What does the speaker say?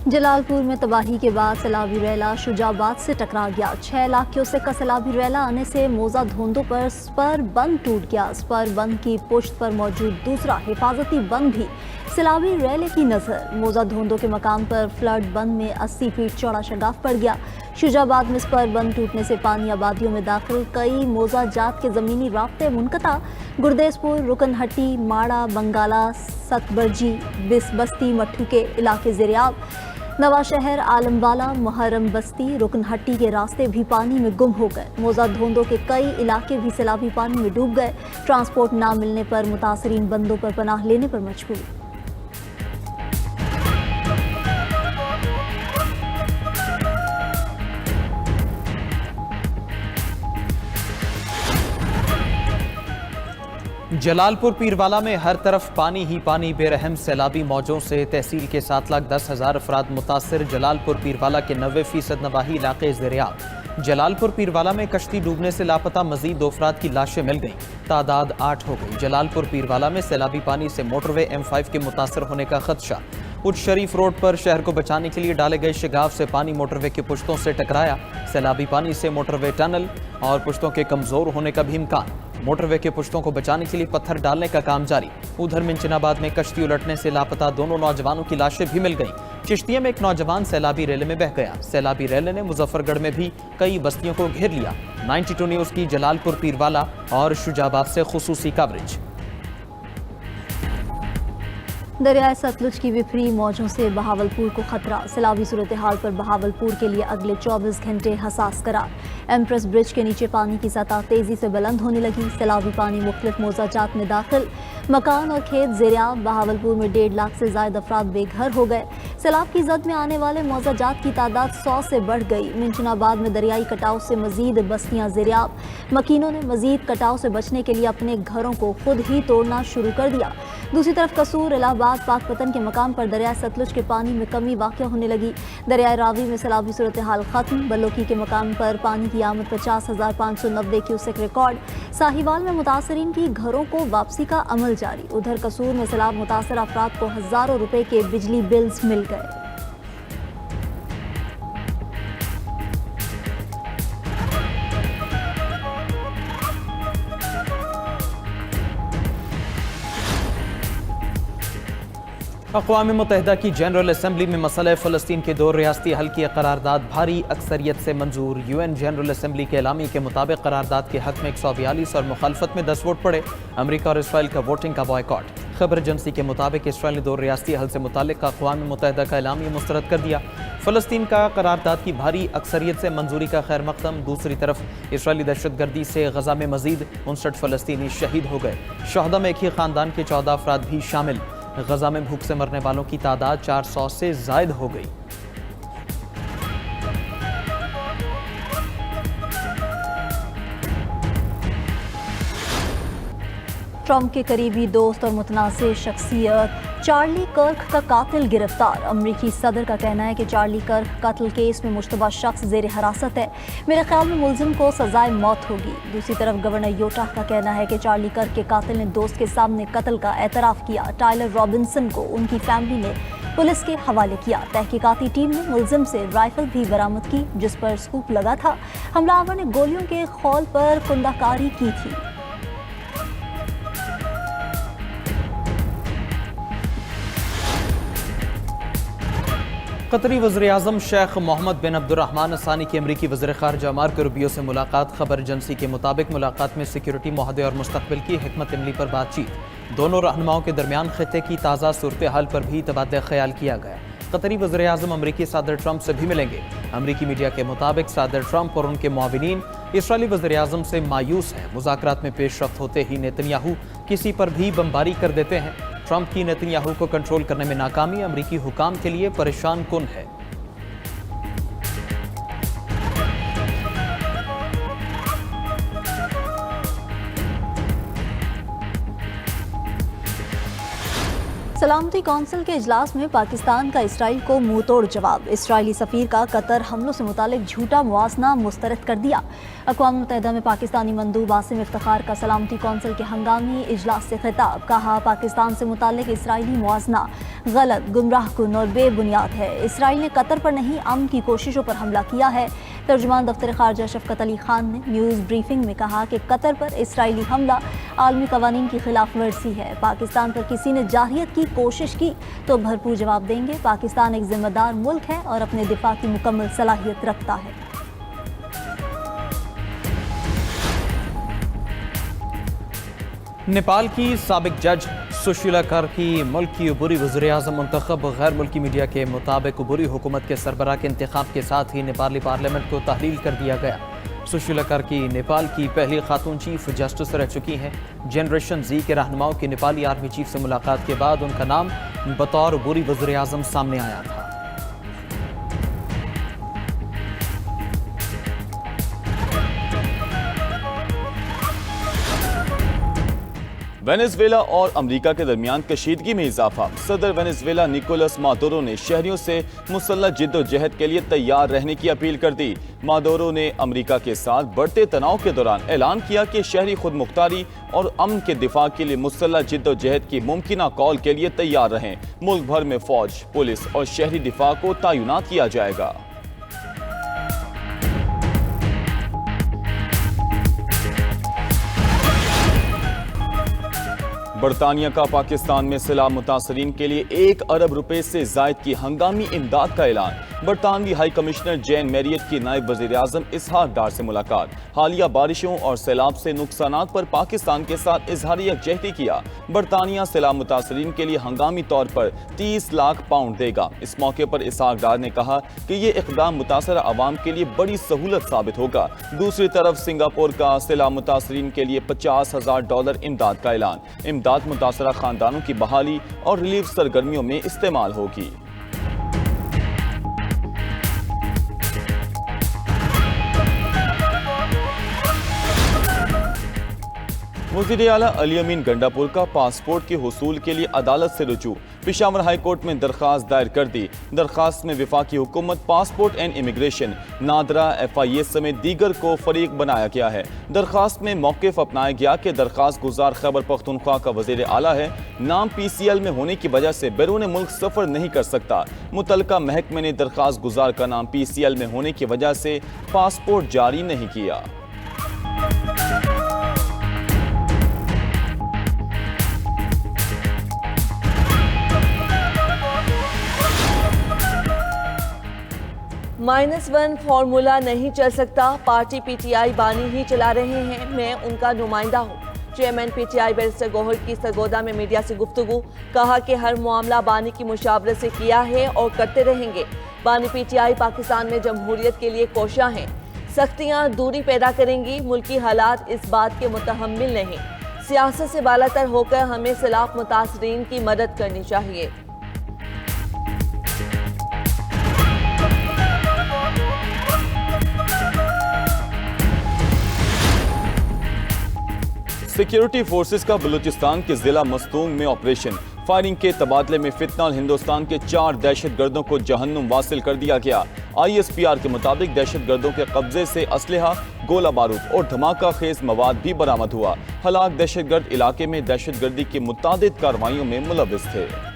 जलालपुर में तबाही के बाद सैलाबी रैला शुजाबाद से टकरा गया। 6 लाख क्यूसेक का सैलाबी रैला आने से मौजा धोंदों पर स्पर बंद टूट गया। स्पर बंद की पुश्त पर मौजूद दूसरा हिफाजती बंद भी सैलाबी रैले की नजर। मौजा धोंदों के मकाम पर फ्लड बंद में 80 फीट चौड़ा शगाफ पड़ गया। शुजाबाद में स्पर बंद टूटने से पानी आबादियों में दाखिल, कई मौजा जात के ज़मीनी राब्ते मुनक़ता। गुरदेसपुर, रुकनहट्टी, माड़ा, बंगाला, सतबरजी, बस्ती मट्ठू के इलाके ज़ेरियाब। नवा शहर, आलमवाला, मुहर्रम बस्ती, रुकनहट्टी के रास्ते भी पानी में गुम हो गए। मौजा धोंदों के कई इलाके भी सैलाबी पानी में डूब गए। ट्रांसपोर्ट ना मिलने पर मुतासरीन बंदों पर पनाह लेने पर मजबूर। जलालपुर पीरवाला में हर तरफ पानी ही पानी। बेरहम सैलाबी मौजों से तहसील के 7,10,000 अफराद मुतासर। जलालपुर पीरवाला के 90% नवाही इलाके ज़ेरियाब। जलालपुर पीरवाला में कश्ती डूबने से लापता मजीद 2 अफराद की लाशें मिल गईं, तादाद 8 हो गई। जलालपुर पीरवाला में सैलाबी पानी से मोटरवे M5 के मुतासर होने का खदशा। उच्च शरीफ रोड पर शहर को बचाने के लिए डाले गए शिगाफ से पानी मोटरवे के पुश्तों से टकराया। सैलाबी पानी से मोटरवे टनल और पुश्तों के कमजोर होने का भी इम्कान। मोटरवे के पुश्तों को बचाने के लिए पत्थर डालने का काम जारी। उधर मिंचनाबाद में कश्ती उलटने से लापता 2 नौजवानों की लाशें भी मिल गईं। चिश्तिया में एक नौजवान सैलाबी रेले में बह गया। सैलाबी रेले ने मुजफ्फरगढ़ में भी कई बस्तियों को घेर लिया। 92 न्यूज़ की जलालपुर पीरवाला और शुजाबाद से खुसूसी कवरेज। दरियाए सतलुज की विफरी मौजों से बहावलपुर को खतरा। सैलाबी सूरत हाल पर बहावलपुर के लिए अगले 24 घंटे हसास करार। एम्प्रेस ब्रिज के नीचे पानी की सतह तेजी से बुलंद होने लगी। सैलाबी पानी मुख्तलिफ मौजाजात में दाखिल। मकान और खेत ज़ेरियाब। बहावलपुर में 1.5 लाख से ज़ायद अफराद बेघर हो गए। सैलाब की जद में आने वाले मौजाजात की तादाद 100 से बढ़ गई। मिंचनाबाद में दरियाई कटाव से मजीद बस्तियाँ ज़ेरियाब। मकीनों ने मजीद कटाव से बचने के लिए अपने घरों को खुद ही तोड़ना शुरू कर दिया। दूसरी तरफ कसूर, इलाहाबाद, पाकपतन के मकाम पर दरिया सतलुज के पानी में कमी वाक़ होने लगी। दरियाए रावी में सैलाबी सूरत हाल खत्म। बलोकी के मकाम पर पानी की आमद 50,590 क्यूसेक रिकॉर्ड। साहिवाल में मुतासरीन की घरों को वापसी का अमल जारी। उधर कसूर में सैलाब मुतासर अफराद को हज़ारों रुपए के बिजली बिल्स मिल गए। अक़वाम मुत्तहिदा की जनरल असम्बली में मसला फ़लस्तीन के 2 रियासती हल की करारदाद भारी अक्सरियत से मंजूर। UN जनरल असम्बली के एलामी के मुताबिक करारदाद के हक़ में 142 और मुखालफत में 10 वोट पड़े। अमरीका और इसराइल का वोटिंग का बॉयकॉट। खबर एजेंसी के मुताबिक इसराइल ने 2 रियासती हल से मुतालिक अक़वाम मुत्तहिदा का एलामिया मुस्तरद कर दिया। फ़लस्तीन का करारदाद की भारी अक्सरियत से मंजूरी का खैर मकदम। दूसरी तरफ इसराइली दहशतगर्दी से गजा में मजीद 59 फ़लस्तीनी शहीद हो गए। शहदा में एक ही ख़ानदान के 14 अफराद भी शामिल। गजा में भूख से मरने वालों की तादाद 400 से ज़ायद हो गई। ट्रंप के करीबी दोस्त और मुतनाज़िर शख्सियत चार्ली कर्क का कातिल गिरफ्तार। अमरीकी सदर का कहना है कि चार्ली कर्क कत्ल केस में मुश्तबा शख्स ज़ेर हिरासत है। मेरे ख्याल में मुलजिम को सजाए मौत होगी। दूसरी तरफ गवर्नर यूटाह का कहना है कि चार्ली कर्क के कातिल ने दोस्त के सामने कत्ल का एतराफ़ किया। टायलर रॉबिन्सन को उनकी फैमिली ने पुलिस के हवाले किया। तहकीकाती टीम ने मुलजिम से राइफल भी बरामद की जिस पर स्कूप लगा था। हमलावर ने गोलियों के खौल पर कुंदाकारी की थी। कतरी वज़ीर-ए-आज़म शेख मोहम्मद बिन अब्दुर्रहमान असानी की अमरीकी वज़ीर ख़ारजा मार्को रूबियो से मुलाकात। खबर एजेंसी के मुताबिक मुलाकात में सिक्योरिटी मुआहदे और मुस्तक़बिल की हिकमत अमली पर बातचीत। दोनों रहनुमाओं के दरमियान खित्ते की ताज़ा सूरत हाल पर भी तबादला ख्याल किया गया। कतरी वज़ीर-ए-आज़म अमरीकी सदर ट्रंप से भी मिलेंगे। अमरीकी मीडिया के मुताबिक सदर ट्रंप और उनके मुआविनीन इसराइली वज़ीर-ए-आज़म से मायूस हैं। मुज़ाकरात में पेशरफ्त होते ही नेतन्याहू किसी पर भी बमबारी कर देते हैं। ट्रंप की नेतन्याहू को कंट्रोल करने में नाकामी अमरीकी हुकाम के लिए परेशान कुन है। सलामती कौंसिल के इजलास में पाकिस्तान का इसराइल को मुंह तोड़ जवाब। इसराइली सफीर का कतर हमलों से मुतालिक झूठा मुआसना मुस्तरद कर दिया। अक़वाम मुत्तहिदा में पाकिस्तानी मंदूब आसिम इफ्तिखार का सलामती कौंसिल के हंगामी इजलास से खिताब। कहा, पाकिस्तान से मुतालिक इसराइली मुआसना गलत, गुमराह कुन और बेबुनियाद है। इसराइल ने कतर पर नहीं, अमन की कोशिशों पर हमला किया है। तर्जुमान दफ्तर खारजा शफकत अली खान ने न्यूज़ ब्रीफिंग में कहा कि कतर पर इसराइली हमला आलमी कवानीन की खिलाफ वर्जी है। पाकिस्तान पर किसी ने जारहियत की कोशिश की तो भरपूर जवाब देंगे। पाकिस्तान एक जिम्मेदार मुल्क है और अपने दिफा की मुकम्मल सलाहियत रखता है। नेपाल की साबिक जज सुशीला कर की मुल्क की अबूरी वज़ीर-ए-आज़म मुंतखब। गैर मुल्की मीडिया के मुताबिक अबूरी हुकूमत के सरबराह के इंतखाब के साथ ही नेपाली पार्लियामेंट को तहलील कर दिया गया। सुशीला कर की नेपाल की पहली खातून चीफ जस्टिस रह चुकी हैं। जनरेशन जी के रहनुमाओं की नेपाली आर्मी चीफ से मुलाकात के बाद उनका नाम बतौर अबूरी वज़ीर-ए-आज़म सामने आया था। वेनेजुएला और अमेरिका के दरमियान कशीदगी में इजाफा। सदर वेनेजुएला निकोलस मादुरो ने शहरियों से मुसल्लह जिद्दोजहद के लिए तैयार रहने की अपील कर दी। मादुरो ने अमेरिका के साथ बढ़ते तनाव के दौरान ऐलान किया कि शहरी खुद मुख्तारी और अमन के दिफा के लिए मुसल्लह जिद्दोजहद की मुमकिना कॉल के लिए तैयार रहें। मुल्क भर में फौज, पुलिस और शहरी दिफा को तैनात किया जाएगा। बरतानिया का पाकिस्तान में सैलाब मुतासरीन के लिए 1 अरब रुपए से जायद की हंगामी इमदाद का ऐलान। बरतानवी हाई कमिश्नर जैन मैरियट की नायब वज़ीर-ए-आज़म इसहाक डार से मुलाकात। हालिया बारिशों और सैलाब से नुकसानात पर पाकिस्तान के साथ इजहार यकजहती किया। बरतानिया सैलाब मुतासरीन के लिए हंगामी तौर पर 30 लाख पाउंड देगा। इस मौके पर इसहाक डार ने कहा कि ये इक़दाम मुतासरा अवाम के लिए बड़ी सहूलत साबित होगा। दूसरी तरफ सिंगापुर का सैलाब मुतासरीन के लिए $50,000 इमदाद का ऐलान। इमदाद मुतासरा खानदानों की बहाली और रिलीफ सरगर्मियों में इस्तेमाल होगी। वज़ीर आला अली अमीन गंडापुर का पासपोर्ट के हुसूल के लिए अदालत से रुजू। पेशावर हाई कोर्ट में दरख्वास्त दायर कर दी। दरख्वास्त में वफाकी हुकूमत, passport and immigration, NADRA, FIA समेत दीगर को फरीक बनाया गया है। दरख्वास्त में मौक़िफ़ अपनाया गया कि दरख्वास्त गुजार खैबर पख्तूनख्वा का वज़ीर आला है, नाम PCL में होने की वजह से बैरून मुल्क सफ़र नहीं कर सकता। मुतलका महकमे ने दरख्वास्त गुजार का नाम PCL में होने की वजह से पासपोर्ट जारी नहीं किया। -1 फार्मूला नहीं चल सकता, पार्टी PTI बानी ही चला रहे हैं, मैं उनका नुमाइंदा हूँ। चेयरमैन PTI बैरिस्टर गौहर की सरगोदा में मीडिया से गुफ्तगू। कहा कि हर मामला बानी की मुशावरत से किया है और करते रहेंगे। बानी PTI पाकिस्तान में जमहूरियत के लिए कोशा हैं। सख्तियाँ दूरी पैदा करेंगी। मुल्की हालात इस बात के मुतहम्मिल नहीं। सियासत से बालातर होकर हमें सैलाब मुतासरीन की मदद करनी चाहिए। सिक्योरिटी फोर्सेस का बलूचिस्तान के जिला मस्तूंग में ऑपरेशन। फायरिंग के तबादले में फितना और हिंदुस्तान के 4 दहशतगर्दों को जहन्नुम वासिल कर दिया गया। ISPR के मुताबिक दहशतगर्दों के कब्जे से असलहा, गोला बारूद और धमाका खेज मवाद भी बरामद हुआ। हलाक दहशतगर्द इलाके में दहशतगर्दी की मुतादिद कार्रवाइयों में मुलविस थे।